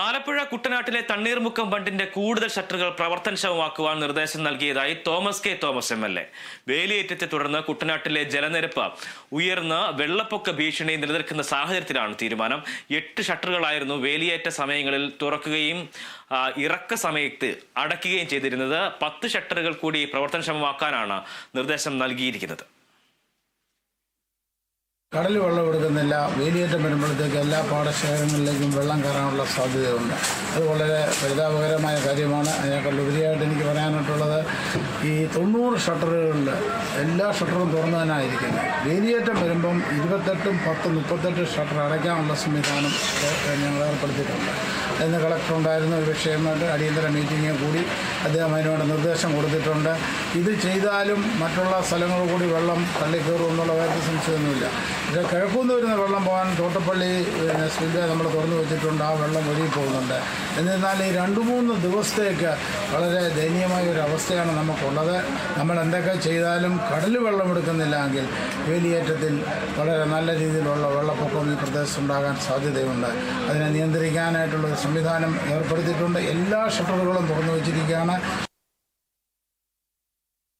ആലപ്പുഴ കുട്ടനാട്ടിലെ തണ്ണീർമുക്കം ബണ്ടിന്റെ കൂടുതൽ ഷട്ടറുകൾ പ്രവർത്തനക്ഷമമാക്കുവാൻ നിർദ്ദേശം നൽകിയതായി തോമസ് കെ തോമസ് MLA. വേലിയേറ്റത്തെ തുടർന്ന് കുട്ടനാട്ടിലെ ജലനിരപ്പ് ഉയർന്ന് വെള്ളപ്പൊക്ക ഭീഷണി നിലനിൽക്കുന്ന സാഹചര്യത്തിലാണ് തീരുമാനം. 8 ഷട്ടറുകളായിരുന്നു വേലിയേറ്റ സമയങ്ങളിൽ തുറക്കുകയും ഇറക്ക സമയത്ത് അടയ്ക്കുകയും ചെയ്തിരുന്നത്. 10 ഷട്ടറുകൾ കൂടി പ്രവർത്തനക്ഷമമാക്കാനാണ് നിർദ്ദേശം നൽകിയിരിക്കുന്നത്. കടൽ വെള്ളം എടുക്കുന്നില്ല. വേലിയേറ്റം വരുമ്പോഴത്തേക്ക് എല്ലാ പാടശേഖരങ്ങളിലേക്കും വെള്ളം കയറാനുള്ള സാധ്യതയുണ്ട്. അത് വളരെ പരിതാപകരമായ കാര്യമാണ്. അതിനേക്കാളുപരിയായിട്ട് എനിക്ക് പറയാനായിട്ടുള്ളത്, ഈ 90 ഷട്ടറുകളിൽ എല്ലാ ഷട്ടറും തുറന്നു തന്നെയായിരിക്കുന്നത്. വേലിയേറ്റം വരുമ്പം 28, 10, 38 ഷട്ടർ അടയ്ക്കാനുള്ള സംവിധാനം ഞങ്ങൾ ഏർപ്പെടുത്തിയിട്ടുണ്ട്. ഇന്ന് കളക്ടർ ഉണ്ടായിരുന്ന ഒരു വിഷയമായിട്ട് അടിയന്തര മീറ്റിംഗ് കൂടി അദ്ദേഹം അതിനുവേണ്ട നിർദ്ദേശം കൊടുത്തിട്ടുണ്ട്. ഇത് ചെയ്താലും മറ്റുള്ള സ്ഥലങ്ങളിൽ കൂടി വെള്ളം തള്ളിക്കയറും എന്നുള്ള കാര്യത്തിൽ സംശയമൊന്നുമില്ല. ഇത് കിഴക്കുനിന്ന് വരുന്ന വെള്ളം പോകാൻ തോട്ടപ്പള്ളി സ്പിൽവേ നമ്മൾ തുറന്നു വെച്ചിട്ടുണ്ട്. ആ വെള്ളം ഒഴുകി പോകുന്നുണ്ട്. എന്നിരുന്നാൽ ഈ 2-3 ദിവസത്തേക്ക് വളരെ ദയനീയമായ ഒരു അവസ്ഥയാണ് നമുക്കുള്ളത്. നമ്മൾ എന്തൊക്കെ ചെയ്താലും കടൽ വെള്ളം എടുക്കുന്നില്ല എങ്കിൽ വേലിയേറ്റത്തിൽ വളരെ നല്ല രീതിയിലുള്ള വെള്ളപ്പൊക്കം ഈ പ്രദേശത്തുണ്ടാകാൻ സാധ്യതയുണ്ട്. അതിനെ നിയന്ത്രിക്കാനായിട്ടുള്ള സംവിധാനം ഏർപ്പെടുത്തിയിട്ടുണ്ട്. എല്ലാ ഷട്ടറുകളും തുറന്നു വെച്ചിരിക്കുകയാണ്.